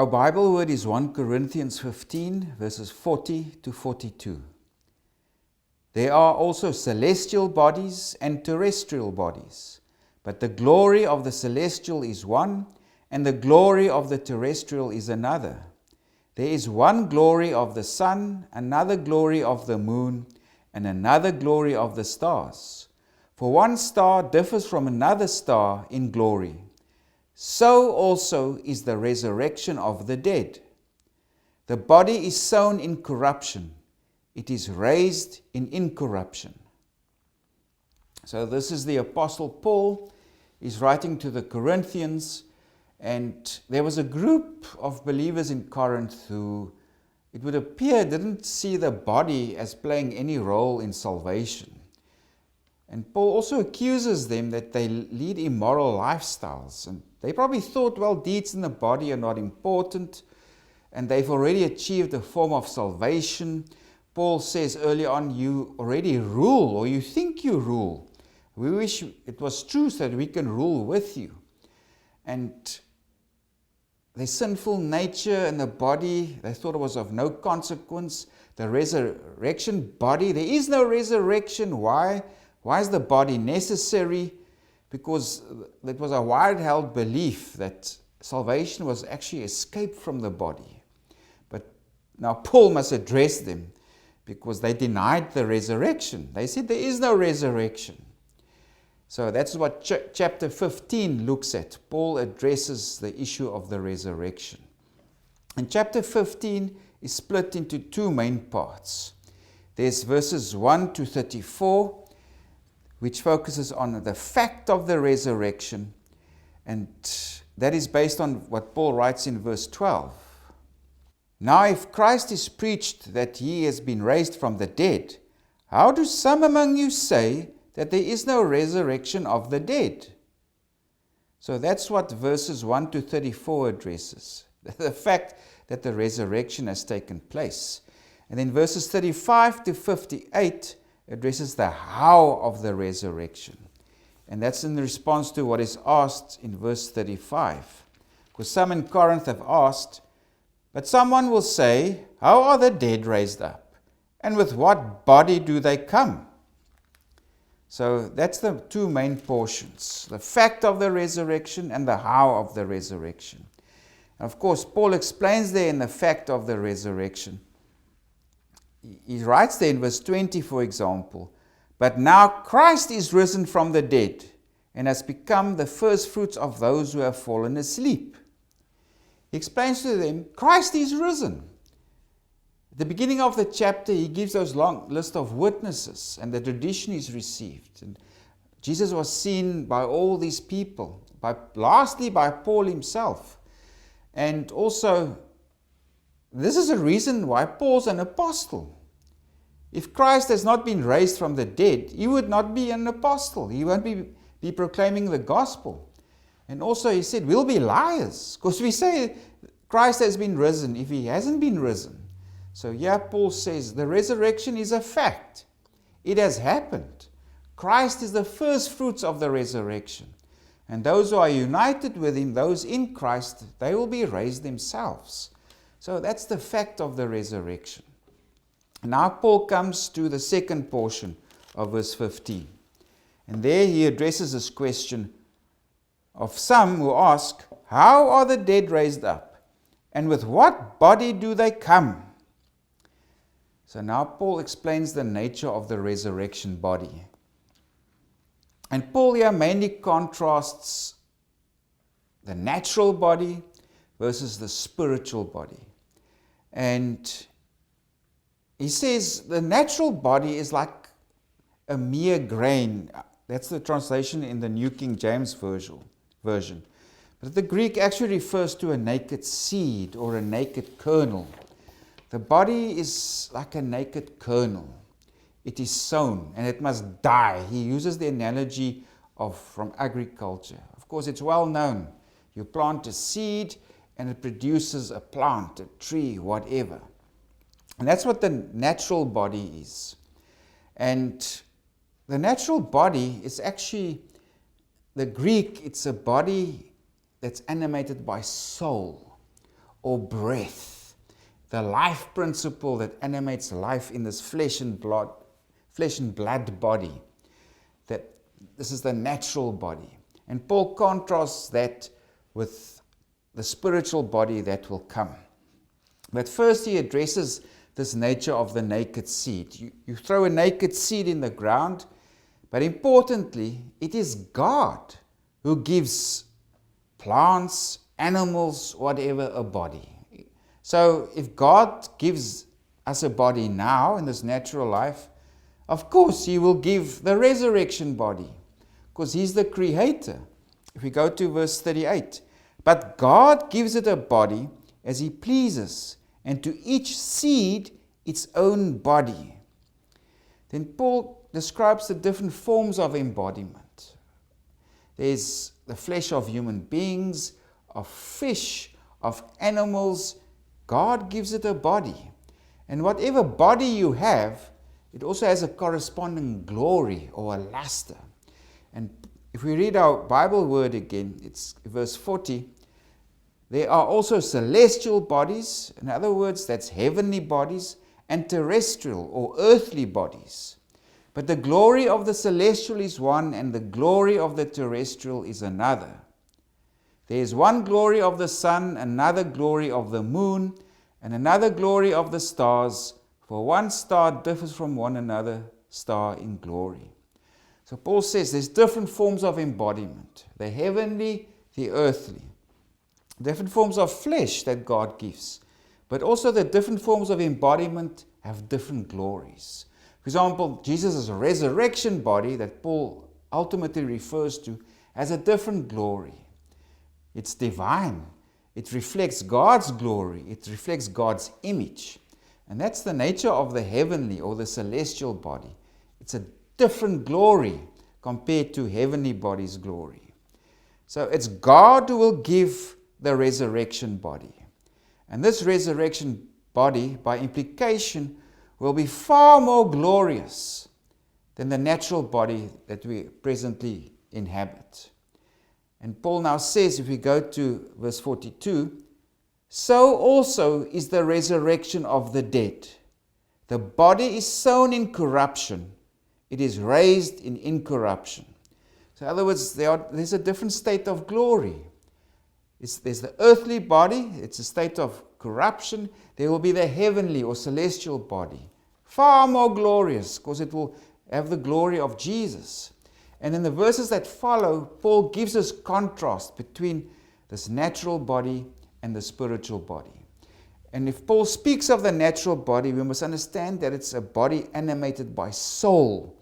Our Bible word is 1 Corinthians 15, verses 40 to 42. There are also celestial bodies and terrestrial bodies, but the glory of the celestial is one, and the glory of the terrestrial is another. There is one glory of the sun, another glory of the moon, and another glory of the stars. For one star differs from another star in glory. So also is the resurrection of the dead. The body is sown in corruption. It is raised in incorruption. So this is the Apostle Paul. He's writing to the Corinthians. And there was a group of believers in Corinth who, it would appear, didn't see the body as playing any role in salvation. And Paul also accuses them that they lead immoral lifestyles. And they probably thought, well, deeds in the body are not important, and they've already achieved a form of salvation. Paul says early on, you already rule, or you think you rule. We wish it was true so that we can rule with you. And their sinful nature in the body, they thought it was of no consequence. The resurrection body, there is no resurrection. Why? Why is the body necessary? Because it was a wide-held belief that salvation was actually escape from the body. But now Paul must address them because they denied the resurrection. They said there is no resurrection. So that's what chapter 15 looks at. Paul addresses the issue of the resurrection. And chapter 15 is split into two main parts. There's verses 1 to 34, which focuses on the fact of the resurrection, and that is based on what Paul writes in verse 12. Now if Christ is preached that he has been raised from the dead, how do some among you say that there is no resurrection of the dead? So that's what verses 1 to 34 addresses, the fact that the resurrection has taken place. And then verses 35 to 58 addresses the how of the resurrection. And that's in response to what is asked in verse 35. Because some in Corinth have asked, but someone will say, how are the dead raised up? And with what body do they come? So that's the two main portions, the fact of the resurrection and the how of the resurrection. And of course, Paul explains there in the fact of the resurrection. He writes there in verse 20, for example, but now Christ is risen from the dead and has become the first fruits of those who have fallen asleep. He explains to them, Christ is risen. At the beginning of the chapter, he gives those long list of witnesses, and the tradition is received. And Jesus was seen by all these people, lastly by Paul himself. And also, this is a reason why Paul's an apostle. If Christ has not been raised from the dead, he would not be an apostle. He won't be proclaiming the gospel. And also he said, we'll be liars, because we say Christ has been risen if he hasn't been risen. So here Paul says the resurrection is a fact. It has happened. Christ is the first fruits of the resurrection. And those who are united with him, those in Christ, they will be raised themselves. So that's the fact of the resurrection. Now Paul comes to the second portion of verse 15. And there he addresses this question of some who ask, how are the dead raised up? And with what body do they come? So now Paul explains the nature of the resurrection body. And Paul here mainly contrasts the natural body versus the spiritual body. And he says the natural body is like a mere grain. That's the translation in the New King James Version. But the Greek actually refers to a naked seed or a naked kernel. The body is like a naked kernel. It is sown and it must die. He uses the analogy from agriculture. Of course, it's well known. You plant a seed and it produces a plant, a tree, whatever. And that's what the natural body is. And the natural body is actually, the Greek, it's a body that's animated by soul, or breath. The life principle that animates life in this flesh and blood body. That this is the natural body. And Paul contrasts that with the spiritual body that will come. But first he addresses this nature of the naked seed. You throw a naked seed in the ground, but importantly, it is God who gives plants, animals, whatever, a body. So if God gives us a body now in this natural life, of course He will give the resurrection body, because He's the creator. If we go to verse 38, but God gives it a body as He pleases, and to each seed its own body. Then Paul describes the different forms of embodiment. There's the flesh of human beings, of fish, of animals. God gives it a body. And whatever body you have, it also has a corresponding glory or a luster. And if we read our Bible word again, it's verse 40. There are also celestial bodies, in other words, that's heavenly bodies, and terrestrial or earthly bodies. But the glory of the celestial is one, and the glory of the terrestrial is another. There is one glory of the sun, another glory of the moon, and another glory of the stars, for one star differs from one another star in glory. So Paul says there's different forms of embodiment, the heavenly, the earthly. Different forms of flesh that God gives, but also the different forms of embodiment have different glories. For example, Jesus' resurrection body that Paul ultimately refers to has a different glory. It's divine. It reflects God's glory. It reflects God's image. And that's the nature of the heavenly or the celestial body. It's a different glory compared to heavenly body's glory. So it's God who will give the resurrection body. And this resurrection body, by implication, will be far more glorious than the natural body that we presently inhabit. And Paul now says, if we go to verse 42, so also is the resurrection of the dead. The body is sown in corruption, it is raised in incorruption. So in other words, there's a different state of glory. There's the earthly body, it's a state of corruption. There will be the heavenly or celestial body, far more glorious, because it will have the glory of Jesus. And in the verses that follow, Paul gives us contrast between this natural body and the spiritual body. And if Paul speaks of the natural body, we must understand that it's a body animated by soul.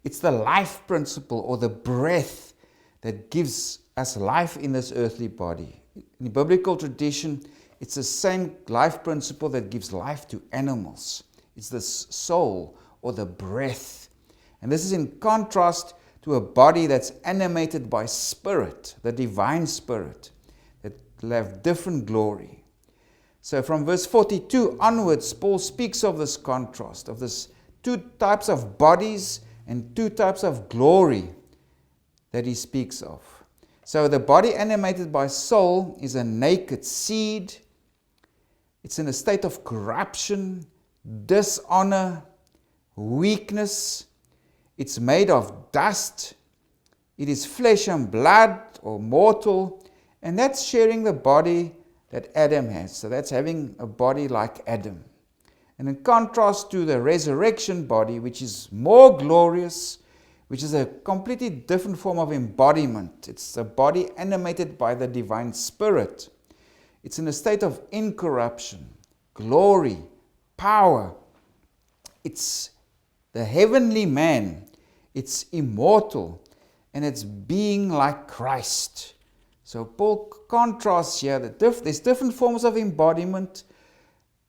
It's the life principle or the breath that gives us life in this earthly body. In the biblical tradition, it's the same life principle that gives life to animals. It's the soul or the breath. And this is in contrast to a body that's animated by spirit, the divine spirit, that will have different glory. So from verse 42 onwards, Paul speaks of this contrast, of this two types of bodies and two types of glory that he speaks of. So the body animated by soul is a naked seed. It's in a state of corruption, dishonor, weakness. It's made of dust. It is flesh and blood or mortal. And that's sharing the body that Adam has. So that's having a body like Adam. And in contrast to the resurrection body, which is more glorious, which is a completely different form of embodiment. It's a body animated by the divine spirit. It's in a state of incorruption, glory, power. It's the heavenly man. It's immortal, and it's being like Christ. So Paul contrasts here that there's different forms of embodiment.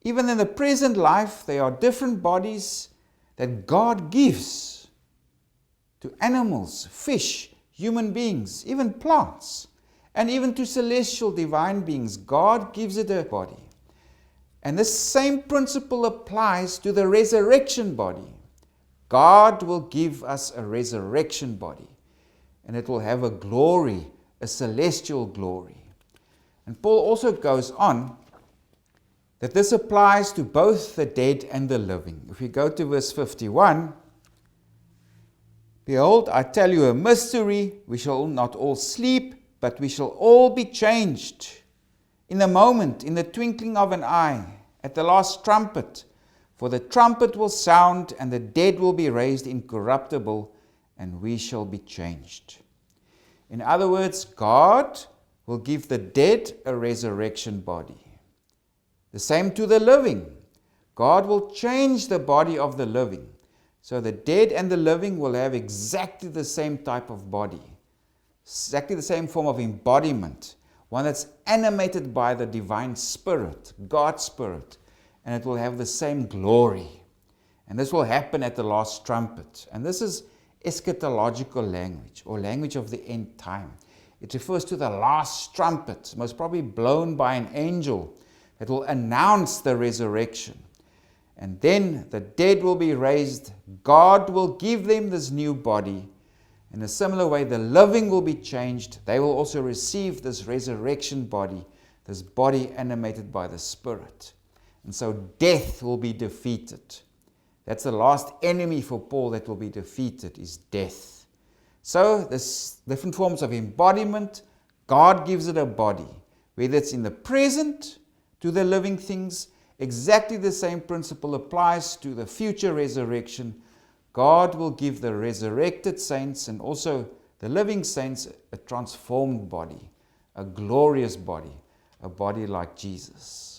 Even in the present life, there are different bodies that God gives to animals, fish, human beings, even plants, and even to celestial divine beings. God gives it a body. And this same principle applies to the resurrection body. God will give us a resurrection body, and it will have a glory, a celestial glory. And Paul also goes on that this applies to both the dead and the living. If we go to verse 51, behold, I tell you a mystery, we shall not all sleep, but we shall all be changed in a moment, in the twinkling of an eye, at the last trumpet. For the trumpet will sound, and the dead will be raised incorruptible, and we shall be changed. In other words, God will give the dead a resurrection body. The same to the living. God will change the body of the living. So the dead and the living will have exactly the same type of body. Exactly the same form of embodiment. One that's animated by the divine spirit, God's spirit. And it will have the same glory. And this will happen at the last trumpet. And this is eschatological language, or language of the end time. It refers to the last trumpet, most probably blown by an angel, that will announce the resurrection. And then the dead will be raised. God will give them this new body. In a similar way, the living will be changed. They will also receive this resurrection body, this body animated by the Spirit. And so death will be defeated. That's the last enemy for Paul that will be defeated, is death. So there's different forms of embodiment. God gives it a body, whether it's in the present to the living things. Exactly the same principle applies to the future resurrection. God will give the resurrected saints and also the living saints a transformed body, a glorious body, a body like Jesus.